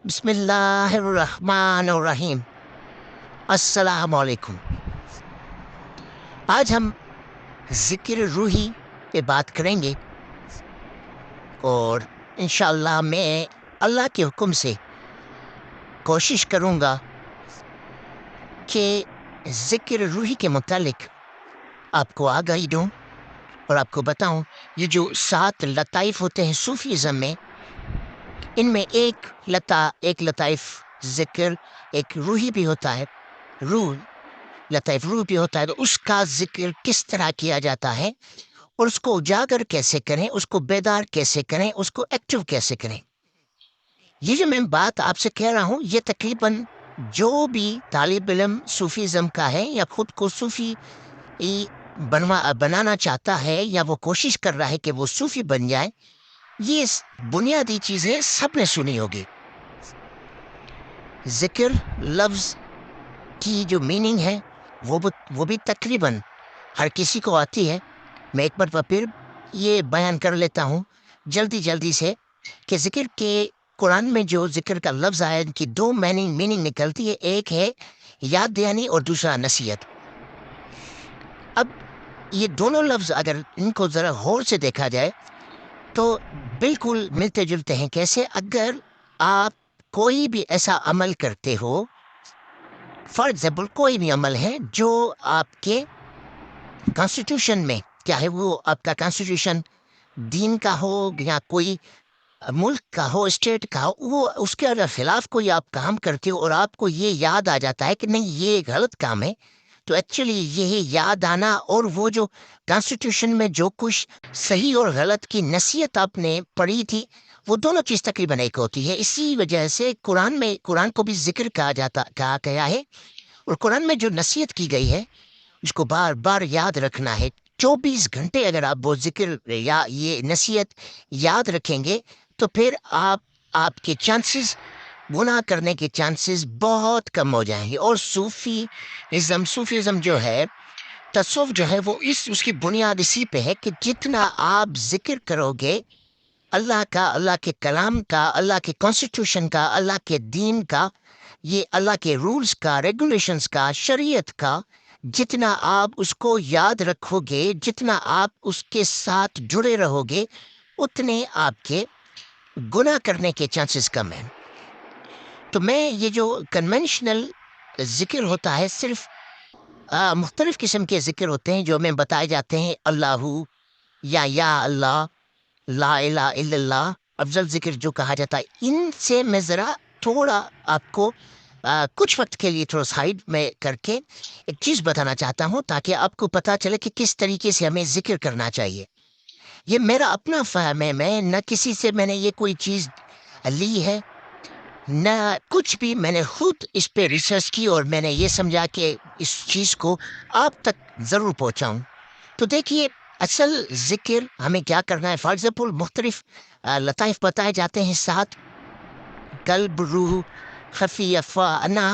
بسم اللہ الرحمن الرحیم۔ السلام علیکم۔ آج ہم ذکر روحی پہ بات کریں گے، اور انشاءاللہ میں اللہ کے حکم سے کوشش کروں گا کہ ذکر روحی کے متعلق آپ کو آگاہی دوں اور آپ کو بتاؤں یہ جو 7 لطائف ہوتے ہیں صوفیزم میں، ان میں ایک لطائف ذکر ایک روحی بھی ہوتا ہے، روح لطائف روح بھی ہوتا ہے، تو اس کا ذکر کس طرح کیا جاتا ہے اور اس کو اجاگر کیسے کریں، اس کو بیدار کیسے کریں، اس کو ایکٹیو کیسے کریں۔ یہ جو میں بات آپ سے کہہ رہا ہوں، یہ تقریباً جو بھی طالب علم صوفیزم کا ہے یا خود کو صوفی بنانا چاہتا ہے یا وہ کوشش کر رہا ہے کہ وہ صوفی بن جائے، یہ بنیادی چیزیں سب نے سنی ہوگی۔ ذکر لفظ کی جو میننگ ہے وہ بھی تقریباً ہر کسی کو آتی ہے۔ میں ایک مرتبہ پھر یہ بیان کر لیتا ہوں جلدی سے کہ ذکر کے قرآن میں جو ذکر کا لفظ آیا، ان کی 2 میننگ نکلتی ہے، ایک ہے یاد دہانی اور دوسرا نصیحت۔ اب یہ دونوں لفظ اگر ان کو ذرا غور سے دیکھا جائے تو بالکل ملتے جلتے ہیں۔ کیسے؟ اگر آپ کوئی بھی ایسا عمل کرتے ہو، فار ایگزامپل کوئی بھی عمل ہے جو آپ کے کانسٹیٹیوشن میں، چاہے وہ آپ کا کانسٹیٹیوشن دین کا ہو یا کوئی ملک کا ہو، اسٹیٹ کا ہو، وہ اس کے اگر خلاف کوئی آپ کام کرتے ہو اور آپ کو یہ یاد آ جاتا ہے کہ نہیں یہ غلط کام ہے، تو ایکچولی یہ یاد آنا اور وہ جو کانسٹیٹیوشن میں جو کچھ صحیح اور غلط کی نصیحت آپ نے پڑھی تھی، وہ دونوں چیز تقریباً ایک ہوتی ہے۔ اسی وجہ سے قرآن کو بھی ذکر کہا گیا ہے، اور قرآن میں جو نصیحت کی گئی ہے اس کو بار بار یاد رکھنا ہے۔ 24 گھنٹے اگر آپ وہ ذکر یا یہ نصیحت یاد رکھیں گے تو پھر آپ کے چانسز، گناہ کرنے کے چانسز بہت کم ہو جائیں گے۔ اور صوفیزم جو ہے، تصوف جو ہے، وہ اس کی بنیاد اسی پہ ہے کہ جتنا آپ ذکر کرو گے اللہ کا، اللہ کے کلام کا، اللہ کے کانسٹیٹیوشن کا، اللہ کے دین کا، یہ اللہ کے رولز کا، ریگولیشنز کا، شریعت کا، جتنا آپ اس کو یاد رکھو گے، جتنا آپ اس کے ساتھ جڑے رہو گے، اتنے آپ کے گناہ کرنے کے چانسز کم ہیں۔ تو میں یہ جو کنونشنل ذکر ہوتا ہے، صرف مختلف قسم کے ذکر ہوتے ہیں جو ہمیں بتائے جاتے ہیں، اللہ یا اللہ، لا الہ الا اللہ، افضل ذکر جو کہا جاتا ہے، ان سے میں ذرا تھوڑا آپ کو کچھ وقت کے لیے تھوڑا سائڈ میں کر کے ایک چیز بتانا چاہتا ہوں، تاکہ آپ کو پتا چلے کہ کس طریقے سے ہمیں ذکر کرنا چاہیے۔ یہ میرا اپنا فہم ہے، میں نہ کسی سے میں نے یہ کوئی چیز لی ہے، نہ کچھ بھی، میں نے خود اس پہ ریسرچ کی اور میں نے یہ سمجھا کہ اس چیز کو آپ تک ضرور پہنچاؤں۔ تو دیکھیے، اصل ذکر ہمیں کیا کرنا ہے۔ فار ایگزامپل مختلف لطائف بتائے جاتے ہیں، 7: قلب، روح، خفی، انا،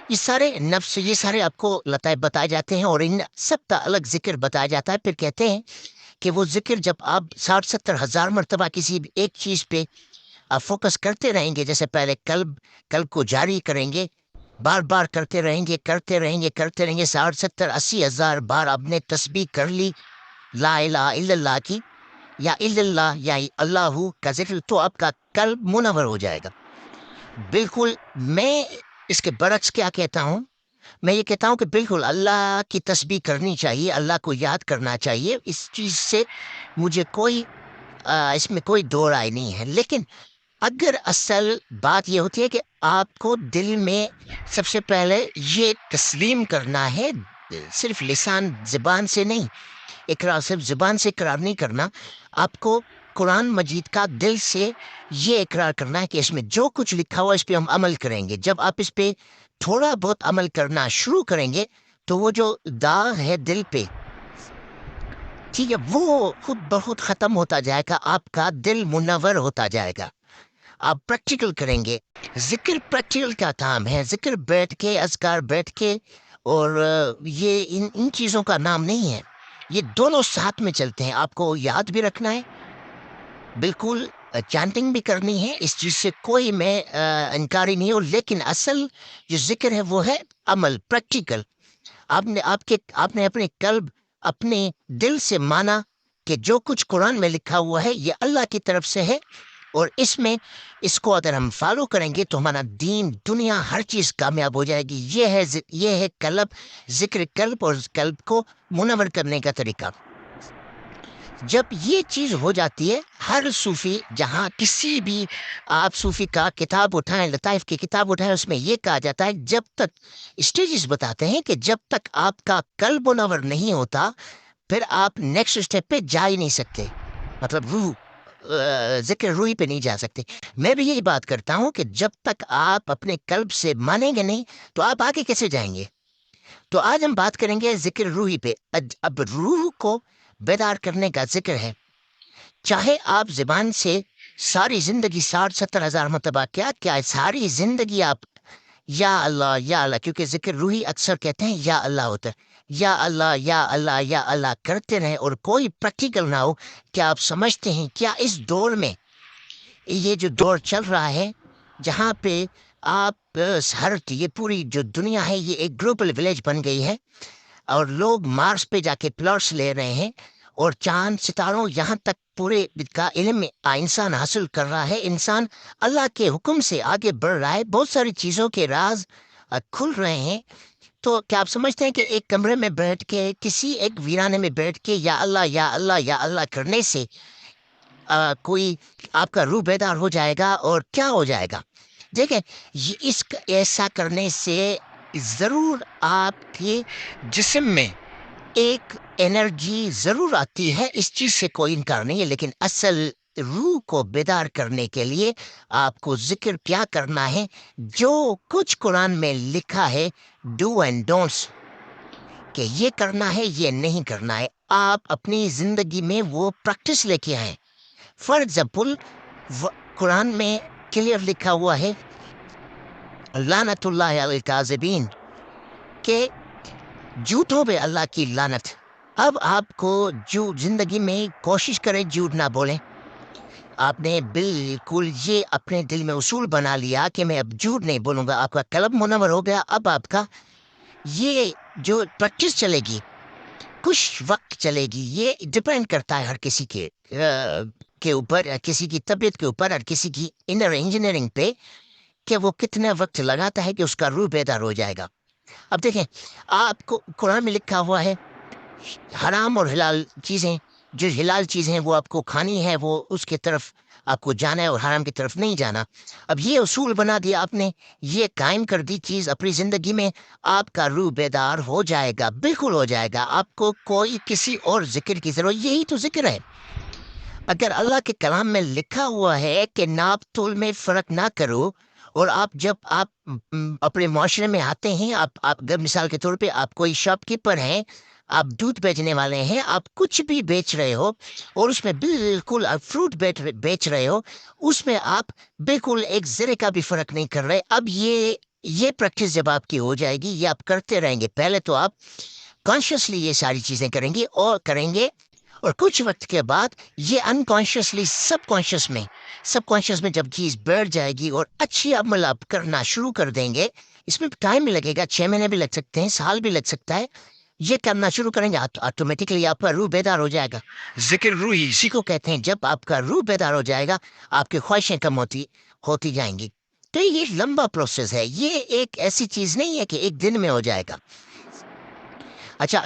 یہ سارے نفس، یہ سارے آپ کو لطائف بتائے جاتے ہیں، اور ان سب کا الگ ذکر بتایا جاتا ہے۔ پھر کہتے ہیں کہ وہ ذکر جب آپ 60-70 ہزار مرتبہ کسی بھی ایک چیز پہ آپ فوکس کرتے رہیں گے، جیسے پہلے قلب کو جاری کریں گے، بار بار کرتے رہیں گے 60-70-80 ہزار بار آپ نے تسبیح کر لی لا الہ الا اللہ کی، یا الا اللہ یا اللہ کا ذکر، تو آپ کا قلب منور ہو جائے گا۔ بالکل میں اس کے برعکس کیا کہتا ہوں، میں یہ کہتا ہوں کہ بالکل اللہ کی تسبیح کرنی چاہیے، اللہ کو یاد کرنا چاہیے، اس چیز سے مجھے اس میں کوئی دو رائے نہیں ہے۔ لیکن اگر اصل بات یہ ہوتی ہے کہ آپ کو دل میں سب سے پہلے یہ تسلیم کرنا ہے، صرف زبان سے نہیں، اقرار صرف زبان سے اقرار نہیں کرنا، آپ کو قرآن مجید کا دل سے یہ اقرار کرنا ہے کہ اس میں جو کچھ لکھا ہوا اس پہ ہم عمل کریں گے۔ جب آپ اس پہ تھوڑا بہت عمل کرنا شروع کریں گے تو وہ جو داغ ہے دل پہ، ٹھیک ہے، وہ خود بخود ختم ہوتا جائے گا، آپ کا دل منور ہوتا جائے گا۔ آپ پریکٹیکل کریں گے، ذکر پریکٹیکل کا کام ہے، ذکر بیٹھ کے، اذکار بیٹھ کے، اور یہ ان چیزوں کا نام نہیں ہے، یہ دونوں ساتھ میں چلتے ہیں۔ آپ کو یاد بھی رکھنا ہے، بالکل چانٹنگ بھی کرنی ہے، اس چیز سے کوئی میں انکاری نہیں ہوں، لیکن اصل جو ذکر ہے وہ ہے عمل، پریکٹیکل۔ آپ نے اپنے قلب، اپنے دل سے مانا کہ جو کچھ قرآن میں لکھا ہوا ہے یہ اللہ کی طرف سے ہے، اور اس کو اگر ہم فالو کریں گے تو ہمارا دین، دنیا، ہر چیز کامیاب ہو جائے گی۔ یہ ہے قلب، ذکر قلب اور قلب کو منور کرنے کا طریقہ۔ جب یہ چیز ہو جاتی ہے، ہر صوفی، جہاں کسی بھی آپ صوفی کا کتاب اٹھائیں، لطائف کی کتاب اٹھائیں، اس میں یہ کہا جاتا ہے جب تک اسٹیجز بتاتے ہیں کہ جب تک آپ کا قلب منور نہیں ہوتا پھر آپ نیکسٹ اسٹیپ پہ جا ہی نہیں سکتے، مطلب ذکر روحی پہ نہیں جا سکتے۔ میں بھی یہی بات کرتا ہوں کہ جب تک آپ اپنے قلب سے مانیں گے نہیں تو آپ آگے کیسے جائیں گے؟ تو آج ہم بات کریں گے ذکر روحی پہ۔ اب روح کو بیدار کرنے کا ذکر ہے، چاہے آپ زبان سے ساری زندگی 60-70 ہزار مرتبہ کیا ساری زندگی آپ یا اللہ، کیونکہ ذکر روحی اکثر کہتے ہیں یا اللہ ہوتا ہے، یا اللہ یا اللہ یا اللہ کرتے رہیں اور کوئی پریکٹیکل نہ ہو۔ کیا آپ سمجھتے ہیں کیا اس دور میں، یہ جو دور چل رہا ہے جہاں پہ آپ یہ پوری جو دنیا ہے یہ ایک گلوبل ولیج بن گئی ہے، اور لوگ مارس پہ جا کے پلاٹس لے رہے ہیں، اور چاند ستاروں یہاں تک پورے کا علم انسان حاصل کر رہا ہے، انسان اللہ کے حکم سے آگے بڑھ رہا ہے، بہت ساری چیزوں کے راز کھل رہے ہیں۔ تو کیا آپ سمجھتے ہیں کہ ایک کمرے میں بیٹھ کے، کسی ایک ویرانے میں بیٹھ کے یا اللہ یا اللہ یا اللہ کرنے سے کوئی آپ کا روح بیدار ہو جائے گا؟ اور کیا ہو جائے گا؟ دیکھیں، ایسا کرنے سے ضرور آپ کے جسم میں ایک انرجی ضرور آتی ہے، اس چیز سے کوئی انکار نہیں ہے، لیکن اصل روح کو بیدار کرنے کے لیے آپ کو ذکر کیا کرنا ہے؟ جو کچھ قرآن میں لکھا ہے، ڈو اینڈ ڈونٹس، کہ یہ کرنا ہے یہ نہیں کرنا ہے، آپ اپنی زندگی میں وہ پریکٹس لے کے آئیں۔ فار ایگزامپل، قرآن میں کلیئر لکھا ہوا ہے لعنت اللہ علی الکاذبین، کہ جھوٹوں پہ اللہ کی لعنت۔ اب آپ کو جو زندگی میں کوشش کرے جھوٹ نہ بولیں، آپ نے بالکل یہ اپنے دل میں اصول بنا لیا کہ میں اب جھوٹ نہیں بولوں گا، آپ کا قلب منور ہو گیا۔ اب آپ کا یہ جو پریکٹس چلے گی، کچھ وقت چلے گی، یہ ڈپینڈ کرتا ہے ہر کسی کے اوپر، کسی کی طبیعت کے اوپر، اور کسی کی انر انجینئرنگ پہ، کہ وہ کتنے وقت لگاتا ہے کہ اس کا روح بیدار ہو جائے گا۔ اب دیکھیں، آپ کو قرآن میں لکھا ہوا ہے حرام اور حلال چیزیں، جو حلال چیزیں ہیں وہ آپ کو کھانی ہے، وہ اس کی طرف آپ کو جانا ہے، اور حرام کی طرف نہیں جانا۔ اب یہ اصول بنا دیا آپ نے، یہ قائم کر دی چیز اپنی زندگی میں، آپ کا روح بیدار ہو جائے گا، بالکل ہو جائے گا۔ آپ کو کوئی کسی اور ذکر کی ضرورت، یہی تو ذکر ہے۔ اگر اللہ کے کلام میں لکھا ہوا ہے کہ ناپ تول میں فرق نہ کرو، اور جب آپ اپنے معاشرے میں آتے ہیں، آپ اگر مثال کے طور پہ آپ کوئی شاپ کیپر ہیں، آپ دودھ بیچنے والے ہیں، آپ کچھ بھی بیچ رہے ہو، اور اس میں بالکل آپ فروٹ بیچ رہے ہو، اس میں آپ بالکل ایک ذرے کا بھی فرق نہیں کر رہے۔ اب یہ پریکٹس جب آپ کی ہو جائے گی، یہ آپ کرتے رہیں گے، پہلے تو آپ کانشیسلی یہ ساری چیزیں کریں گے، اور کچھ وقت کے بعد یہ انکانشیسلی سب کانشیس میں جب چیز بیٹھ جائے گی اور اچھی عمل آپ کرنا شروع کر دیں گے، اس میں ٹائم بھی لگے گا، 6 مہینے بھی لگ سکتے ہیں، سال بھی لگ سکتا ہے، یہ کرنا شروع کریں گے آٹومیٹکلی آپ کا روح بیدار ہو جائے گا۔ ذکر روحی اسی کو کہتے ہیں، جب آپ کا روح بیدار ہو جائے گا آپ کی خواہشیں کم ہوتی جائیں گی۔ تو یہ لمبا پروسیس ہے، یہ ایک ایسی چیز نہیں ہے کہ ایک دن میں ہو جائے گا۔ اچھا،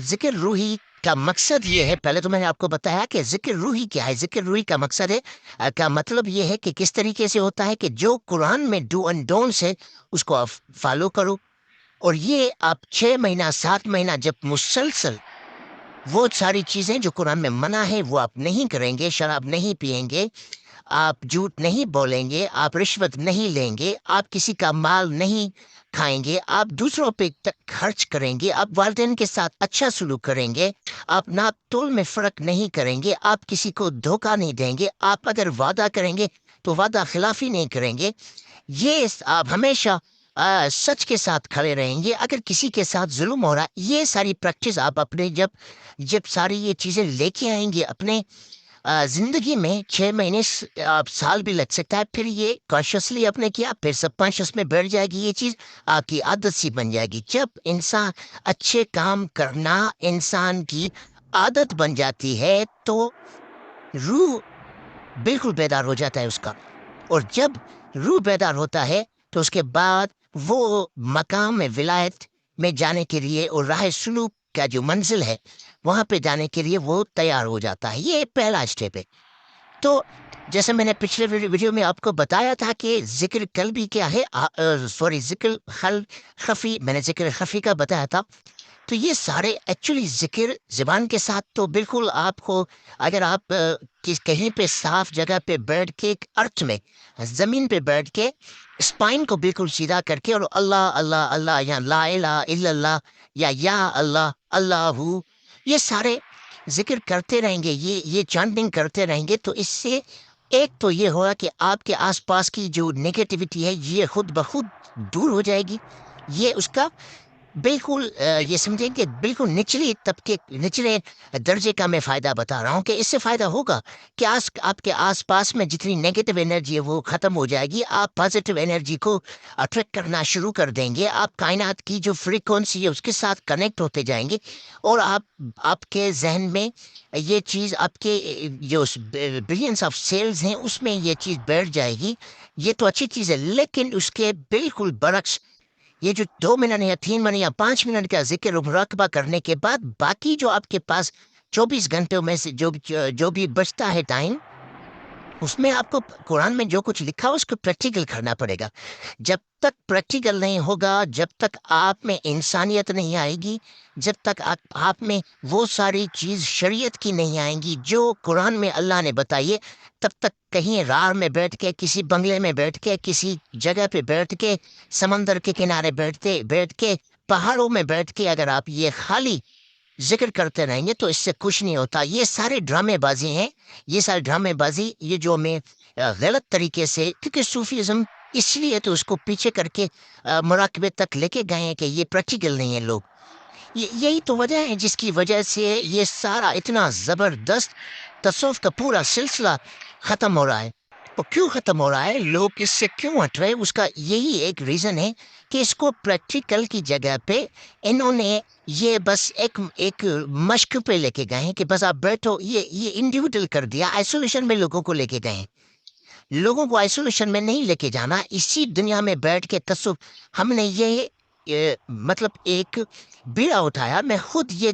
ذکر روحی کا مقصد یہ ہے، پہلے تو میں نے آپ کو بتایا کہ ذکر روحی کیا ہے۔ ذکر روحی کا مقصد ہے، کا مطلب یہ ہے کہ کس طریقے سے ہوتا ہے کہ جو قرآن میں ڈو اینڈ ڈونٹس ہے اس کو آپ فالو کرو، اور یہ آپ 6 مہینہ 7 مہینہ جب مسلسل وہ ساری چیزیں جو قرآن میں منع ہے وہ آپ نہیں کریں گے، شراب نہیں پئیں گے، آپ جھوٹ نہیں بولیں گے، آپ رشوت نہیں لیں گے، آپ کسی کا مال نہیں کھائیں گے، آپ دوسروں پہ خرچ کریں گے، آپ والدین کے ساتھ اچھا سلوک کریں گے، آپ ناپ تول میں فرق نہیں کریں گے، آپ کسی کو دھوکہ نہیں دیں گے، آپ اگر وعدہ کریں گے تو وعدہ خلافی نہیں کریں گے، یہ آپ ہمیشہ سچ کے ساتھ کھڑے رہیں گے۔ اگر کسی کے ساتھ ظلم ہو رہا، یہ ساری پریکٹس آپ اپنے جب ساری یہ چیزیں لے کے آئیں گے اپنے زندگی میں 6 مہینے سال بھی لگ سکتا ہے، پھر یہ کانشیسلی آپ نے کیا، پھر سب کانشیس میں بیٹھ جائے گی، یہ چیز آپ کی عادت سی بن جائے گی. جب انسان اچھے کام کرنا انسان کی عادت بن جاتی ہے تو روح بالکل بیدار ہو جاتا ہے اس کا. اور جب روح بیدار ہوتا ہے تو اس کے بعد وہ مقام ولایت میں جانے کے لیے اور راہ سلوک کا جو منزل ہے وہاں پہ جانے کے لیے وہ تیار ہو جاتا ہے. یہ پہلا اسٹیپ ہے. تو جیسے میں نے پچھلے ویڈیو میں آپ کو بتایا تھا کہ ذکر قلبی کیا ہے، سوری ذکر خفی، میں نے ذکر خفی کا بتایا تھا. تو یہ سارے ایکچولی ذکر زبان کے ساتھ تو بالکل آپ کو، اگر آپ کہیں پہ صاف جگہ پہ بیٹھ کے ارتھ میں زمین پہ بیٹھ کے اسپائن کو بالکل سیدھا کر کے اور اللہ اللہ اللہ یا لا الہ الا اللہ یا اللہ اللہ، یہ سارے ذکر کرتے رہیں گے، یہ چانٹنگ کرتے رہیں گے، تو اس سے ایک تو یہ ہوگا کہ آپ کے آس پاس کی جو نگیٹیوٹی ہے یہ خود بخود دور ہو جائے گی. یہ اس کا بالکل یہ سمجھیں کہ بالکل نچلی طبقے، نچلے درجے کا میں فائدہ بتا رہا ہوں کہ اس سے فائدہ ہوگا کہ آپ کے آس پاس میں جتنی نیگیٹو انرجی ہے وہ ختم ہو جائے گی. آپ پازیٹیو انرجی کو اٹریکٹ کرنا شروع کر دیں گے. آپ کائنات کی جو فریکوینسی ہے اس کے ساتھ کنیکٹ ہوتے جائیں گے اور آپ کے ذہن میں یہ چیز، آپ کے جو بلینس آف سیلز ہیں اس میں یہ چیز بیٹھ جائے گی. یہ تو اچھی چیز ہے، لیکن اس کے بالکل برعکس یہ جو 2 منٹ یا 3 منٹ یا 5 منٹ کا ذکر و مراقبہ کرنے کے بعد باقی جو آپ کے پاس 24 گھنٹوں میں سے جو بھی بچتا ہے ٹائم، اس میں آپ کو قرآن میں جو کچھ لکھا ہو اس کو پریکٹیکل کرنا پڑے گا. جب تک پریکٹیکل نہیں ہوگا، جب تک آپ میں انسانیت نہیں آئے گی، جب تک آپ میں وہ ساری چیز شریعت کی نہیں آئیں گی جو قرآن میں اللہ نے بتائیے، تب تک کہیں راہ میں بیٹھ کے، کسی بنگلے میں بیٹھ کے، کسی جگہ پہ بیٹھ کے، سمندر کے کنارے بیٹھ کے، پہاڑوں میں بیٹھ کے اگر آپ یہ خالی ذکر کرتے رہیں گے تو اس سے کچھ نہیں ہوتا. یہ سارے ڈرامے بازی ہیں، یہ سارے ڈرامے بازی، یہ جو میں غلط طریقے سے، کیونکہ صوفیزم اس لیے تو اس کو پیچھے کر کے مراقبے تک لے کے گئے ہیں کہ یہ پریکٹیکل نہیں ہے لوگ. یہی تو وجہ ہے جس کی وجہ سے یہ سارا اتنا زبردست تصوف کا پورا سلسلہ ختم ہو رہا ہے. وہ کیوں ختم ہو رہا ہے، لوگ اس سے کیوں ہٹ رہے، اس کا یہی ایک ریزن ہے کہ اس کو پریکٹیکل کی جگہ پہ انہوں نے یہ بس ایک مشق پہ لے کے گئے ہیں کہ بس آپ بیٹھو. یہ انڈیویجول کر دیا، آئسولیشن میں لوگوں کو لے کے گئے ہیں. لوگوں کو آئسولیشن میں نہیں لے کے جانا، اسی دنیا میں بیٹھ کے تصوف. ہم نے یہ مطلب ایک بیڑا اٹھایا. میں خود یہ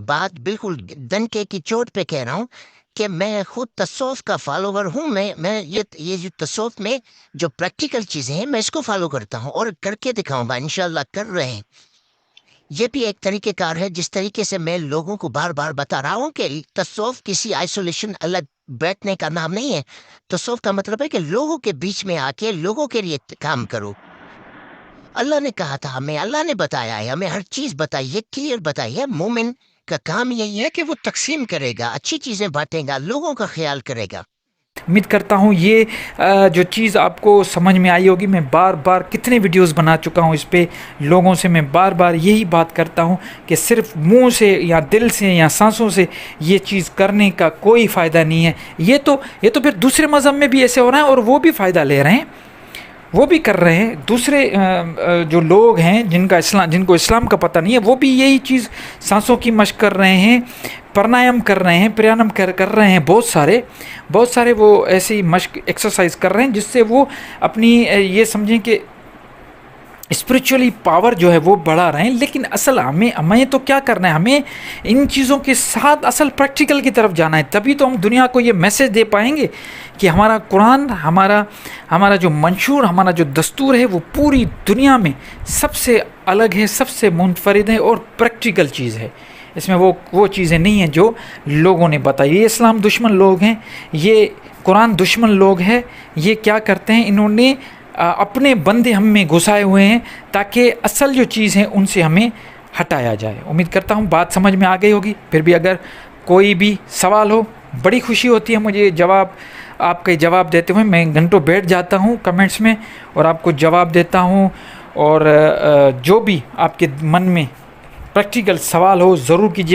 بات بالکل ڈنکے کی چوٹ پہ کہہ رہا ہوں کہ میں خود تصوف کا فالوور ہوں. میں یہ جو تصوف میں جو پریکٹیکل چیزیں ہیں میں اس کو فالو کرتا ہوں اور کر کے دکھاؤں گا، انشاءاللہ کر رہے ہیں. یہ بھی ایک طریقہ کار ہے جس طریقے سے میں لوگوں کو بار بار بتا رہا ہوں کہ تصوف کسی آئسولیشن الگ بیٹھنے کا نام نہیں ہے. تصوف کا مطلب ہے کہ لوگوں کے بیچ میں آ کے لوگوں کے لیے کام کرو. اللہ نے کہا تھا ہمیں، اللہ نے بتایا ہے ہمیں، ہر چیز بتائی ہے، کلیئر بتائی ہے. مومن کا کام یہی ہے کہ وہ تقسیم کرے گا، اچھی چیزیں بانٹے گا، لوگوں کا خیال کرے گا. امید کرتا ہوں یہ جو چیز آپ کو سمجھ میں آئی ہوگی. میں بار بار کتنے ویڈیوز بنا چکا ہوں اس پہ، لوگوں سے میں بار بار یہی بات کرتا ہوں کہ صرف منہ سے یا دل سے یا سانسوں سے یہ چیز کرنے کا کوئی فائدہ نہیں ہے. یہ تو پھر دوسرے مذہب میں بھی ایسے ہو رہا ہے اور وہ بھی فائدہ لے رہے ہیں، وہ بھی کر رہے ہیں. دوسرے جو لوگ ہیں جن کو اسلام کا پتہ نہیں ہے وہ بھی یہی چیز سانسوں کی مشق کر رہے ہیں، پرانایم کر رہے ہیں، پریانم کر رہے ہیں. بہت سارے وہ ایسی مشق ایکسرسائز کر رہے ہیں جس سے وہ اپنی یہ سمجھیں کہ اسپریچولی پاور جو ہے وہ بڑھا رہے ہیں. لیکن اصل ہمیں تو کیا کرنا ہے، ہمیں ان چیزوں کے ساتھ اصل پریکٹیکل کی طرف جانا ہے. تبھی تو ہم دنیا کو یہ میسج دے پائیں گے کہ ہمارا قرآن، ہمارا جو منشور، ہمارا جو دستور ہے وہ پوری دنیا میں سب سے الگ ہے، سب سے منفرد ہے اور پریکٹیکل چیز ہے. اس میں وہ چیزیں نہیں ہیں جو لوگوں نے بتائی. یہ اسلام دشمن لوگ ہیں، یہ قرآن دشمن لوگ ہیں. یہ کیا کرتے ہیں، انہوں نے اپنے بندے ہم میں گھسائے ہوئے ہیں تاکہ اصل جو چیز ہے ان سے ہمیں ہٹایا جائے. امید کرتا ہوں بات سمجھ میں آ گئی ہوگی. پھر بھی اگر کوئی بھی سوال ہو، بڑی خوشی ہوتی ہے مجھے آپ کے جواب دیتے ہوئے. میں گھنٹوں بیٹھ جاتا ہوں کمنٹس میں اور آپ کو جواب دیتا ہوں. اور جو بھی آپ کے من میں پریکٹیکل سوال ہو ضرور کیجیے.